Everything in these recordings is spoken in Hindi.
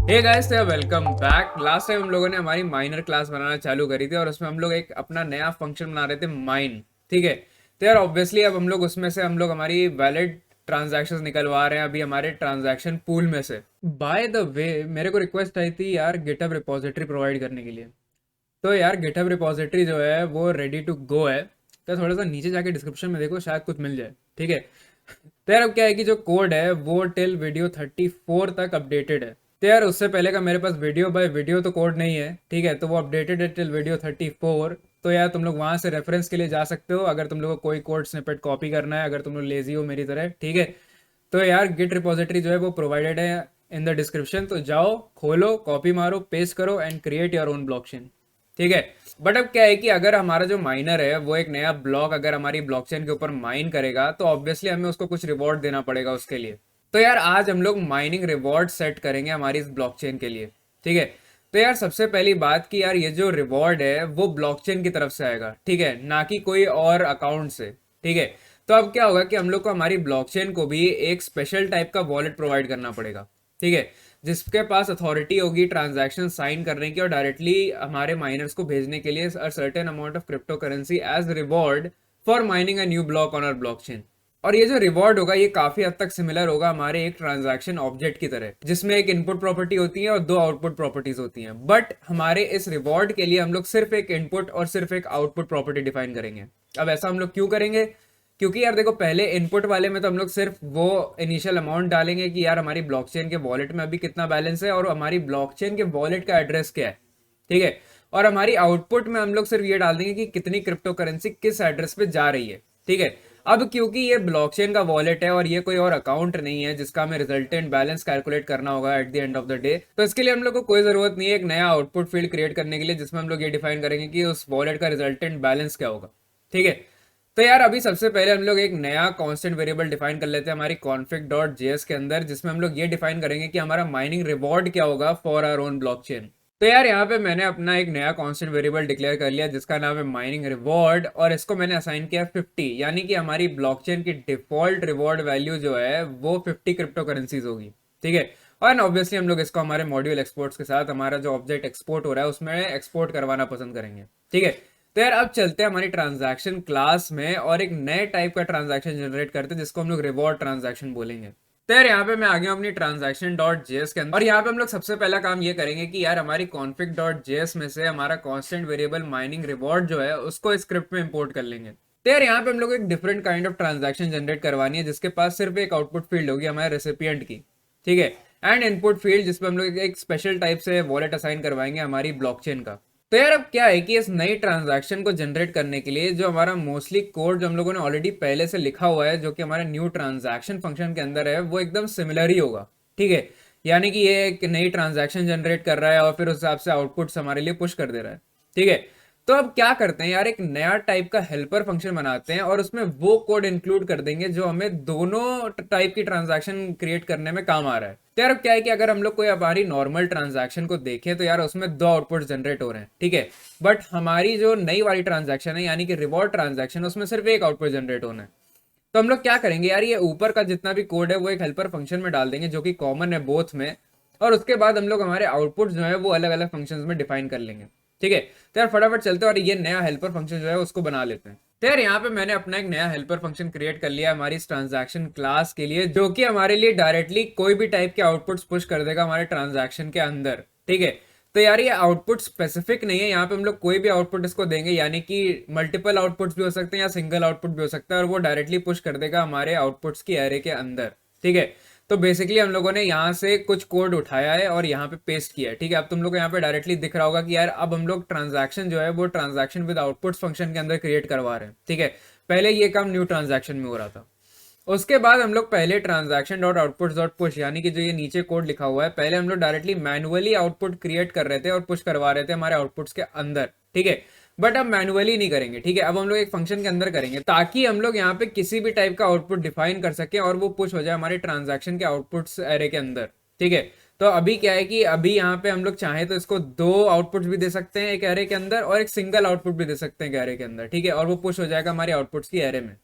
हे guys, welcome back. Last time हम लोगों ने हमारी माइनर क्लास बनाना चालू करी थी और उसमें हम लोग एक अपना नया फंक्शन बना रहे थे, माइन। ठीक है। तो यार ऑब्वियसली अब हम लोग उसमें से हम लोग हमारी वैलिड ट्रांजैक्शंस निकलवा रहे हैं अभी हमारे ट्रांजैक्शन पूल में से। बाय द वे, मेरे को रिक्वेस्ट आई थी यार गिटहब रिपोजिटरी प्रोवाइड करने के लिए। तो यार गिटहब रिपोजिटरी जो है वो रेडी टू गो है। तो थोड़ा सा नीचे जाके डिस्क्रिप्शन में देखो, शायद कुछ मिल जाए। ठीक है। तो यार अब क्या है कि जो कोड है वो टिल वीडियो 34 तक अपडेटेड है। तो यार उससे पहले का मेरे पास वीडियो बाय वीडियो तो कोड नहीं है। ठीक है। तो वो अपडेटेड है टिल वीडियो 34। तो यार तुम लोग वहां से रेफरेंस के लिए जा सकते हो अगर तुम लोग को कोई कोड स्निपेट कॉपी करना है, अगर तुम लोग लेजी हो मेरी तरह। ठीक है। तो यार गिट रिपोजिटरी जो है वो प्रोवाइडेड है इन द डिस्क्रिप्शन। तो जाओ, खोलो, कॉपी मारो, पेस्ट करो and create your own blockchain. ठीक है। बट अब क्या है कि अगर हमारा जो माइनर है वो एक नया ब्लॉक अगर हमारी ब्लॉकचेन के ऊपर माइन करेगा तो ऑब्वियसली हमें उसको कुछ रिवॉर्ड देना पड़ेगा उसके लिए। तो यार आज हम लोग माइनिंग रिवॉर्ड सेट करेंगे हमारी इस ब्लॉकचेन के लिए। ठीक है। तो यार सबसे पहली बात कि यार ये जो रिवॉर्ड है वो ब्लॉकचेन की तरफ से आएगा। ठीक है, ना कि कोई और अकाउंट से। ठीक है। तो अब क्या होगा कि हम लोग को हमारी ब्लॉकचेन को भी एक स्पेशल टाइप का वॉलेट प्रोवाइड करना पड़ेगा। ठीक है। जिसके पास अथॉरिटी होगी ट्रांजैक्शन साइन करने की और डायरेक्टली हमारे माइनर्स को भेजने के लिए a certain amount of crypto currency as reward for mining a new block on our blockchain. और ये जो रिवॉर्ड होगा ये काफी हद तक सिमिलर होगा हमारे एक ट्रांजैक्शन ऑब्जेक्ट की तरह, जिसमें एक इनपुट प्रॉपर्टी होती है और दो आउटपुट प्रॉपर्टीज होती हैं। बट हमारे इस रिवॉर्ड के लिए हम लोग सिर्फ एक इनपुट और सिर्फ एक आउटपुट प्रॉपर्टी डिफाइन करेंगे। अब ऐसा हम लोग क्यों करेंगे? क्योंकि यार देखो, पहले इनपुट वाले में तो हम लोग सिर्फ वो इनिशियल अमाउंट डालेंगे कि यार हमारी ब्लॉकचेन के वॉलेट में अभी कितना बैलेंस है और हमारी ब्लॉकचेन के वॉलेट का एड्रेस क्या है। ठीक है। और हमारी आउटपुट में हम लोग सिर्फ ये डाल देंगे कि कितनी क्रिप्टो करेंसी किस एड्रेस पे जा रही है। ठीक है। अब क्योंकि ये ब्लॉकचेन का वॉलेट है और ये कोई और अकाउंट नहीं है जिसका हमें रिजल्टेंट बैलेंस कैलकुलेट करना होगा at the end of the day, तो इसके लिए हम लोग को कोई जरूरत नहीं है एक नया आउटपुट फील्ड क्रिएट करने के लिए जिसमें हम लोग ये डिफाइन करेंगे कि उस वॉलेट का रिजल्टेंट बैलेंस क्या होगा। ठीक है। तो यार अभी सबसे पहले हम लोग एक नया कांस्टेंट वेरिएबल डिफाइन कर लेते हैं हमारी config.js के अंदर, जिसमें हम लोग ये डिफाइन करेंगे कि हमारा माइनिंग रिवॉर्ड क्या होगा फॉर आवर ओन ब्लॉकचेन। तो यार यहाँ पे मैंने अपना एक नया कांस्टेंट वेरिएबल डिक्लेयर कर लिया जिसका नाम है माइनिंग रिवॉर्ड और इसको मैंने असाइन किया 50, यानी कि हमारी ब्लॉकचेन की डिफॉल्ट रिवॉर्ड वैल्यू जो है वो 50 क्रिप्टो करेंसीज होगी। ठीक है। और ऑब्वियसली हम लोग इसको हमारे मॉड्यूल एक्सपोर्ट्स के साथ हमारा जो ऑब्जेक्ट एक्सपोर्ट हो रहा है उसमें एक्सपोर्ट करवाना पसंद करेंगे। ठीक है। तो यार अब चलते हैं हमारी ट्रांजैक्शन क्लास में और एक नए टाइप का ट्रांजैक्शन जनरेट करते हैं जिसको हम लोग रिवॉर्ड ट्रांजैक्शन बोलेंगे। तो यार यहाँ पे मैं आ गया हूँ अपनी ट्रांजैक्शन डॉट जेएस के अंदर और यहाँ पे हम लोग सबसे पहला काम ये करेंगे कि यार हमारी कॉन्फिग डॉट जेएस में से हमारा कांस्टेंट वेरिएबल माइनिंग रिवॉर्ड जो है उसको स्क्रिप्ट में इंपोर्ट कर लेंगे। तो यार यहाँ पे हम लोग एक different kind of transaction generate करवानी है जिसके पास सिर्फ एक आउटपुट फील्ड होगी हमारे रेसिपिएंट की। ठीक है। एंड इनपुट फील्ड जिसमें हम लोग एक स्पेशल टाइप से वॉलेट असाइन करवाएंगे हमारी ब्लॉकचेन का। तो यार अब क्या है कि इस नई ट्रांजैक्शन को जनरेट करने के लिए जो हमारा मोस्टली कोड जो हम लोगों ने ऑलरेडी पहले से लिखा हुआ है जो कि हमारे न्यू ट्रांजैक्शन फंक्शन के अंदर है वो एकदम सिमिलर ही होगा। ठीक है। यानी कि ये एक नई ट्रांजैक्शन जनरेट कर रहा है और फिर उस हिसाब से आउटपुट्स हमारे लिए पुश कर दे रहा है। ठीक है। तो अब क्या करते हैं यार, एक नया टाइप का हेल्पर फंक्शन बनाते हैं और उसमें वो कोड इंक्लूड कर देंगे जो हमें दोनों टाइप की ट्रांजैक्शन क्रिएट करने में काम आ रहा है। तो यार अब क्या है कि अगर हम लोग कोई हमारी नॉर्मल ट्रांजैक्शन को देखें तो यार उसमें दो आउटपुट जनरेट हो रहे हैं। ठीक है। बट हमारी जो नई वाली ट्रांजैक्शन है यानी कि रिवॉर्ड ट्रांजैक्शन, उसमें सिर्फ एक आउटपुट जनरेट होना है। तो हम लोग क्या करेंगे यार, ये ऊपर का जितना भी कोड है वो एक हेल्पर फंक्शन में डाल देंगे जो कि कॉमन है बोथ में। और उसके बाद हम लोग हमारे आउटपुट जो है वो अलग अलग फंक्शंस में डिफाइन कर लेंगे। ठीक है। तो यार फटाफट चलते हैं और ये नया हेल्पर फंक्शन जो है उसको बना लेते हैं। तो यार यहाँ पे मैंने अपना एक नया हेल्पर फंक्शन क्रिएट कर लिया हमारी इस ट्रांजैक्शन क्लास के लिए जो कि हमारे लिए डायरेक्टली कोई भी टाइप के आउटपुट्स पुश कर देगा हमारे ट्रांजैक्शन के अंदर। ठीक है। तो यार ये आउटपुट स्पेसिफिक नहीं है, यहाँ पे हम लोग कोई भी आउटपुट इसको देंगे, यानी कि मल्टीपल आउटपुट्स भी हो सकते हैं या सिंगल आउटपुट भी हो सकता है और वो डायरेक्टली पुश कर देगा हमारे आउटपुट्स की एरे के अंदर। ठीक है। तो बेसिकली हम लोगों ने यहाँ से कुछ कोड उठाया है और यहाँ पे पेस्ट किया है। ठीक है। अब तुम लोग को यहाँ पे डायरेक्टली दिख रहा होगा कि यार अब हम लोग ट्रांजैक्शन जो है वो ट्रांजैक्शन विद आउटपुट्स फंक्शन के अंदर क्रिएट करवा रहे हैं। ठीक है। पहले ये काम न्यू ट्रांजैक्शन में हो रहा था। उसके बाद हम लोग पहले transaction dot output dot push, यानी कि जो ये नीचे कोड लिखा हुआ है, पहले हम लोग डायरेक्टली मैनुअली आउटपुट क्रिएट कर रहे थे और पुश करवा रहे थे हमारे आउटपुट्स के अंदर। ठीक है। बट अब मैनुअली नहीं करेंगे। ठीक है। अब हम लोग एक फंक्शन के अंदर करेंगे ताकि हम लोग यहाँ पे किसी भी टाइप का आउटपुट डिफाइन कर सके और वो पुश हो जाए हमारे ट्रांजैक्शन के आउटपुट्स एरे के अंदर। ठीक है। तो अभी क्या है कि अभी यहाँ पे हम लोग चाहे तो इसको दो आउटपुट्स भी दे सकते हैं एक एरे के अंदर और एक सिंगल आउटपुट भी दे सकते हैं एक एरे के अंदर। ठीक है। और वो पुश हो जाएगा हमारे आउटपुट्स की एरे में।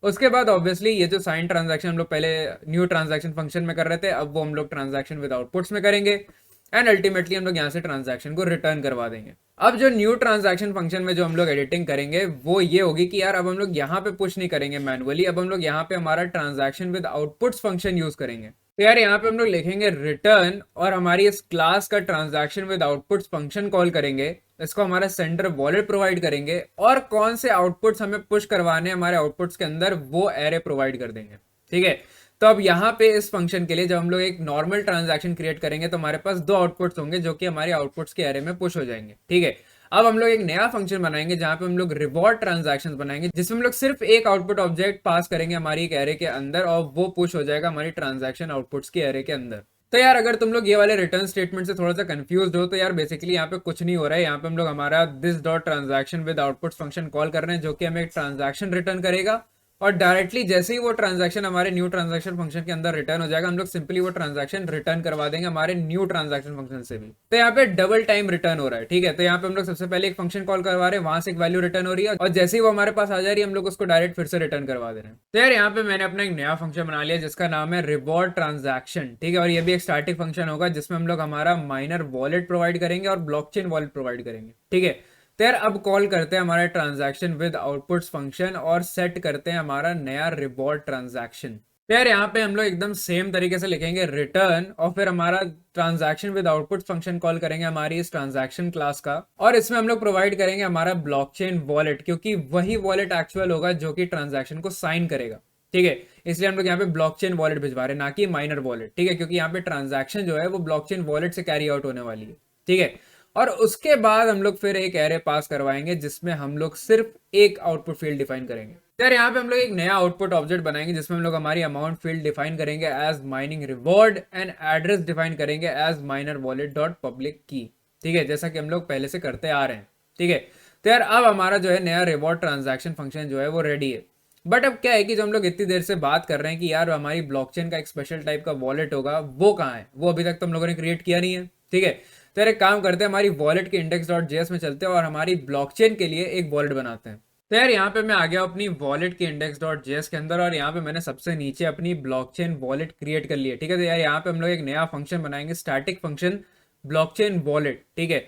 उसके बाद ऑब्वियसली ये जो साइन ट्रांजैक्शन हम लोग पहले न्यू ट्रांजैक्शन फंक्शन में कर रहे थे, अब वो हम लोग ट्रांजैक्शन विद आउटपुट्स में करेंगे एंड अल्टीमेटली हम लोग यहाँ से ट्रांजैक्शन को रिटर्न करवा देंगे। अब जो न्यू ट्रांजैक्शन फंक्शन में जो हम लोग एडिटिंग करेंगे वो ये होगी कि यार अब हम लोग यहाँ पे पुश नहीं करेंगे मैनुअली, अब हम लोग यहाँ पे हमारा transaction with outputs function use करेंगे। तो यार यहाँ पे हम लोग लिखेंगे रिटर्न और हमारी इस क्लास का transaction with outputs function call करेंगे, इसको हमारा सेंडर वॉलेट प्रोवाइड करेंगे और कौन से आउटपुट्स हमें पुश करवाने हमारे आउटपुट्स के अंदर वो एरे प्रोवाइड कर देंगे। ठीक है, तो अब यहाँ पे इस फंक्शन के लिए जब हम लोग एक नॉर्मल ट्रांजैक्शन क्रिएट करेंगे तो हमारे पास दो आउटपुट्स होंगे जो कि हमारे आउटपुट्स के एरे में पुश हो जाएंगे। ठीक है, अब हम लोग एक नया फंक्शन बनाएंगे जहां पे हम लोग रिवॉर्ड ट्रांजैक्शंस बनाएंगे, जिसमें हम लोग सिर्फ एक आउटपुट ऑब्जेक्ट पास करेंगे हमारी एक एरे के अंदर और वो पुश हो जाएगा हमारी ट्रांजैक्शन आउटपुट्स के एरे के अंदर। तो यार अगर तुम लोग ये वाले रिटर्न स्टेटमेंट से थोड़ा सा कंफ्यूज हो तो यार बेसिकली यहाँ पे कुछ नहीं हो रहा है। यहाँ पे हम लोग हमारा this dot transaction with outputs function call कर रहे हैं जो कि हमें एक ट्रांजैक्शन रिटर्न करेगा और डायरेक्टली जैसे ही वो ट्रांजैक्शन हमारे न्यू ट्रांजैक्शन फंक्शन के अंदर रिटर्न हो जाएगा हम लोग सिंपली वो ट्रांजैक्शन रिटर्न करवा देंगे हमारे न्यू ट्रांजैक्शन फंक्शन से भी। तो यहाँ पे डबल टाइम रिटर्न हो रहा है। ठीक है, तो यहाँ पे हम लोग सबसे पहले एक फंक्शन कॉल करवा रहे हैं, वहां से एक वैल्यू रिटर्न हो रही है और जैसे ही वो हमारे पास आ जा रही है हम लोग उसको डायरेक्ट फिर से रिटर्न करवा दे रहे हैं। तो यार यहाँ पे मैंने अपना एक नया फंक्शन बना लिया जिसका नाम है रिवॉर्ड ट्रांजैक्शन। ठीक है, और ये भी एक स्टैटिक फंक्शन होगा जिसमें हम लोग हमारा माइनर वॉलेट प्रोवाइड करेंगे और ब्लॉकचेन वॉलेट प्रोवाइड करेंगे। ठीक है, तो यार अब कॉल करते हैं हमारा ट्रांजैक्शन विद आउटपुट्स फंक्शन और सेट करते हैं हमारा नया रिवॉर्ड ट्रांजैक्शन। तो यार यहाँ पे हम लोग एकदम सेम तरीके से लिखेंगे रिटर्न और फिर हमारा transaction with outputs function call करेंगे हमारी इस ट्रांजैक्शन क्लास का और इसमें हम लोग प्रोवाइड करेंगे हमारा ब्लॉकचेन वॉलेट, क्योंकि वही वॉलेट एक्चुअल होगा जो कि ट्रांजैक्शन को साइन करेगा। ठीक है, इसलिए हम लोग यहाँ पे ब्लॉकचेन वॉलेट भिजवा रहे हैं ना कि माइनर वॉलेट। ठीक है, क्योंकि यहाँ पे ट्रांजैक्शन जो है वो ब्लॉकचेन वॉलेट से कैरी आउट होने वाली है। ठीक है, और उसके बाद हम लोग फिर एक एरे पास करवाएंगे जिसमें हम लोग सिर्फ एक आउटपुट फील्ड डिफाइन करेंगे। यार यहाँ पे हम लोग एक नया आउटपुट ऑब्जेक्ट बनाएंगे जिसमें हम लोग हमारी अमाउंट फील्ड डिफाइन करेंगे as mining reward and address define करेंगे as miner wallet dot public key. ठीक है, जैसा कि हम लोग पहले से करते आ रहे हैं। ठीक है, तो यार अब हमारा जो है नया रिवॉर्ड ट्रांजैक्शन फंक्शन जो है वो रेडी है। बट अब क्या है कि जो हम लोग इतनी देर से बात कर रहे हैं कि यार हमारी ब्लॉकचेन का एक स्पेशल टाइप का वॉलेट होगा, वो कहाँ है? वो अभी तक तो हम लोगों ने क्रिएट किया नहीं है। ठीक है, तो यार एक काम करते हैं, हमारी वॉलेट के index.js में चलते हैं और हमारी ब्लॉकचेन के लिए एक वॉलेट बनाते हैं। तो यार यहाँ पे मैं आ गया अपनी वॉलेट के index.js के अंदर और यहाँ पे मैंने सबसे नीचे अपनी ब्लॉकचेन वॉलेट क्रिएट कर ली है। ठीक है, तो यार यहाँ पे हम लोग एक नया फंक्शन बनाएंगे, स्टैटिक फंक्शन ब्लॉकचेन वॉलेट। ठीक है,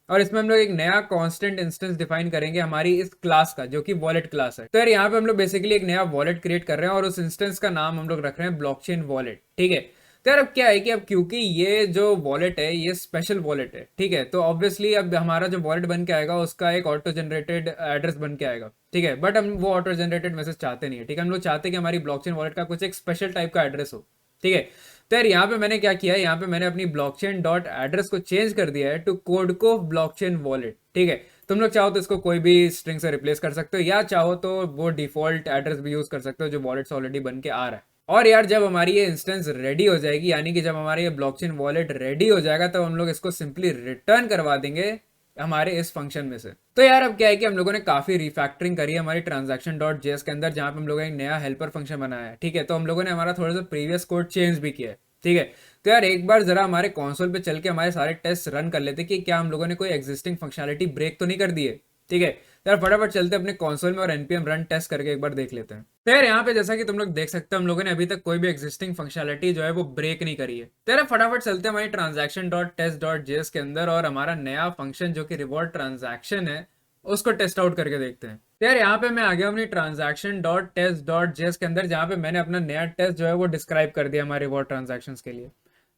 और इसमें हम लोग एक नया कांस्टेंट इंस्टेंस डिफाइन करेंगे हमारी इस क्लास का जो कि वॉलेट क्लास है। तो यार यहाँ पे हम लोग बेसिकली एक नया वॉलेट क्रिएट कर रहे हैं और उस इंस्टेंस का नाम हम लोग रख रहे हैं ब्लॉकचेन वॉलेट। ठीक है, तो यार अब क्या है कि अब क्योंकि ये जो वॉलेट है ये स्पेशल वॉलेट है। ठीक है, तो ऑब्वियसली अब हमारा जो वॉलेट बन के आएगा उसका एक ऑटो जनरेटेड एड्रेस बन के आएगा। ठीक है, बट हम वो ऑटो जनरेटेड मैसेज चाहते नहीं है। ठीक है, हम लोग चाहते हैं कि हमारी ब्लॉकचेन वॉलेट का कुछ एक स्पेशल टाइप का एड्रेस हो। ठीक है, तो यार यहाँ पे मैंने क्या किया है, यहाँ पे मैंने अपनी ब्लॉकचेन डॉट एड्रेस को चेंज कर दिया है टू कोडको ब्लॉकचेन वॉलेट। ठीक है, तुम लोग चाहो तो इसको कोई भी स्ट्रिंग से रिप्लेस कर सकते हो या चाहो तो वो डिफॉल्ट एड्रेस भी यूज कर सकते हो जो वॉलेट से ऑलरेडी बन के आ रहा है। और यार जब हमारी ये इंस्टेंस रेडी हो जाएगी, यानी कि जब हमारी ये ब्लॉकचेन वॉलेट रेडी हो जाएगा तब हम लोग इसको सिंपली रिटर्न करवा देंगे हमारे इस फंक्शन में से। तो यार अब क्या है कि हम लोगों ने काफी रिफैक्टरिंग करी है हमारी ट्रांजैक्शन डॉट जेएस के अंदर, जहां पे हम लोगों ने एक नया हेल्पर फंक्शन बनाया है। ठीक है, तो हम लोगों ने हमारा थोड़ा सा प्रीवियस कोड चेंज भी किया है। ठीक है, तो यार एक बार जरा हमारे कंसोल पे चल के हमारे सारे टेस्ट रन कर लेते कि क्या हम लोगों ने कोई एग्जिस्टिंग फंक्शनैलिटी ब्रेक तो नहीं कर दी है। ठीक है, तो यार फटाफट चलते अपने कंसोल में और npm रन टेस्ट करके एक बार देख लेते हैं। तो यार यहाँ पे जैसा कि तुम लोग देख सकते हो हम लोगों ने अभी तक कोई भी एग्जिस्टिंग फंक्शनैलिटी जो है वो ब्रेक नहीं करी है। तो यार फटाफट चलते हैं हमारी transaction dot test dot JS के अंदर और हमारा नया फंक्शन जो कि रिवॉर्ड ट्रांजैक्शन है उसको टेस्ट आउट करके देखते हैं। तो यार यहाँ पे मैं आ गया अपनी transaction dot test dot JS के अंदर, जहाँ पे मैंने अपना नया टेस्ट जो है वो डिस्क्राइब कर दिया हमारे रिवॉर्ड ट्रांजैक्शंस के लिए।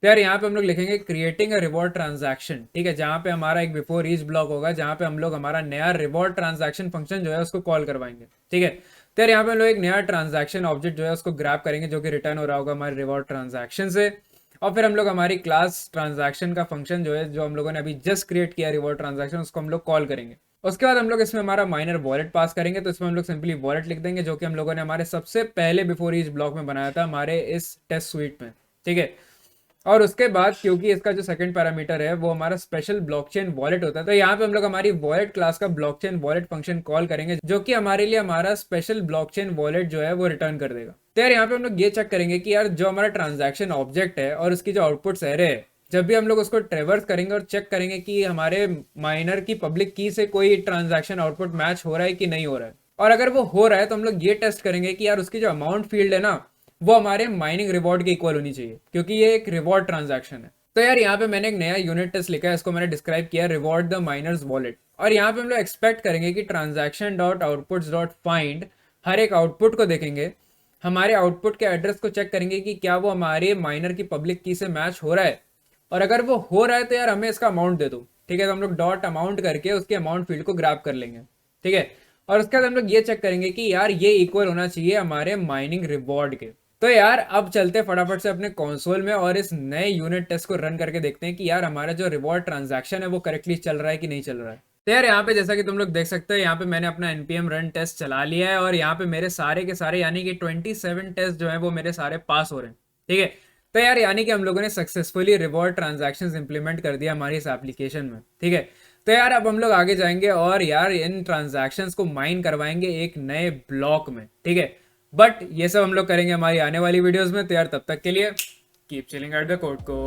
तो यार यहाँ पे हम लोग लिखेंगे क्रिएटिंग अ रिवॉर्ड ट्रांजैक्शन। ठीक है, जहाँ पे हमारा एक बिफोर ईच ब्लॉक होगा जहाँ पे हम लोग हमारा नया रिवॉर्ड ट्रांजैक्शन फंक्शन जो है उसको कॉल करवाएंगे। ठीक है, तो यार यहाँ पे हम लोग एक नया ट्रांजैक्शन ऑब्जेक्ट जो है उसको ग्रैब करेंगे जो कि रिटर्न हो रहा होगा हमारे रिवॉर्ड ट्रांजैक्शन से, और फिर हम लोग हमारी क्लास ट्रांजैक्शन का फंक्शन जो है जो हम लोगों ने अभी जस्ट क्रिएट किया रिवॉर्ड ट्रांजैक्शन उसको हम लोग कॉल करेंगे। उसके बाद हम लोग इसमें हमारा माइनर वॉलेट पास करेंगे, तो इसमें हम लोग सिंपली वॉलेट लिख देंगे जो कि हम लोगों ने हमारे सबसे पहले बिफोर ईच ब्लॉक में बनाया था हमारे इस टेस्ट स्वीट में। ठीक है, और उसके बाद क्योंकि इसका जो सेकंड पैरामीटर है वो हमारा स्पेशल ब्लॉकचेन वॉलेट होता है, तो यहाँ पे हम लोग हमारी वॉलेट क्लास का ब्लॉकचेन वॉलेट फंक्शन कॉल करेंगे जो कि हमारे लिए हमारा स्पेशल ब्लॉकचेन वॉलेट जो है वो रिटर्न कर देगा। तो यार यहाँ पे हम लोग ये चेक करेंगे कि यार जो हमारा ट्रांजैक्शन ऑब्जेक्ट है और उसकी जो आउटपुट्स एरे है, जब भी हम लोग उसको ट्रेवर्स करेंगे और चेक करेंगे कि हमारे माइनर की पब्लिक की से कोई ट्रांजैक्शन आउटपुट मैच हो रहा है कि नहीं हो रहा है। और अगर वो हो रहा है तो हम लोग ये टेस्ट करेंगे कि यार उसकी जो अमाउंट फील्ड है ना वो हमारे माइनिंग रिवॉर्ड के इक्वल होनी चाहिए, क्योंकि ये एक रिवॉर्ड ट्रांजैक्शन है। तो यार यहाँ पे मैंने एक नया यूनिट टेस्ट लिखा है, इसको मैंने डिस्क्राइब किया रिवॉर्ड द माइनर्स वॉलेट। और यहाँ पे हम लोग एक्सपेक्ट करेंगे कि transaction dot outputs dot find her एक आउटपुट को देखेंगे, हमारे आउटपुट के एड्रेस को चेक करेंगे कि क्या वो हमारे माइनर की पब्लिक की से मैच हो रहा है, और अगर वो हो रहा है तो यार हमें इसका अमाउंट दे दो। ठीक है, तो हम लोग डॉट अमाउंट करके उसके अमाउंट फील्ड को ग्रैब कर लेंगे। ठीक है, और उसके बाद हम लोग ये चेक करेंगे कि यार ये इक्वल होना चाहिए हमारे माइनिंग रिवॉर्ड के। तो यार अब चलते फटाफट से अपने कंसोल में और इस नए यूनिट टेस्ट को रन करके देखते हैं कि यार हमारा जो रिवॉर्ड ट्रांजैक्शन है वो करेक्टली चल रहा है कि नहीं चल रहा है। तो यार यहाँ पे जैसा कि तुम लोग देख सकते हो, यहाँ पे मैंने अपना npm रन टेस्ट चला लिया है और यहाँ पे मेरे सारे के सारे यानी कि 27 टेस्ट जो है वो मेरे सारे पास हो रहे हैं। ठीक है, तो यार यानी कि हम लोगों ने सक्सेसफुली रिवॉर्ड ट्रांजैक्शंस इंप्लीमेंट कर दिया हमारी इस एप्लीकेशन में। ठीक है, तो यार अब हम लोग आगे जाएंगे और यार इन ट्रांजैक्शंस को माइन करवाएंगे एक नए ब्लॉक में। ठीक है, बट ये सब हम लोग करेंगे हमारी आने वाली वीडियोस में। तो यार तब तक के लिए keep chilling at the code को।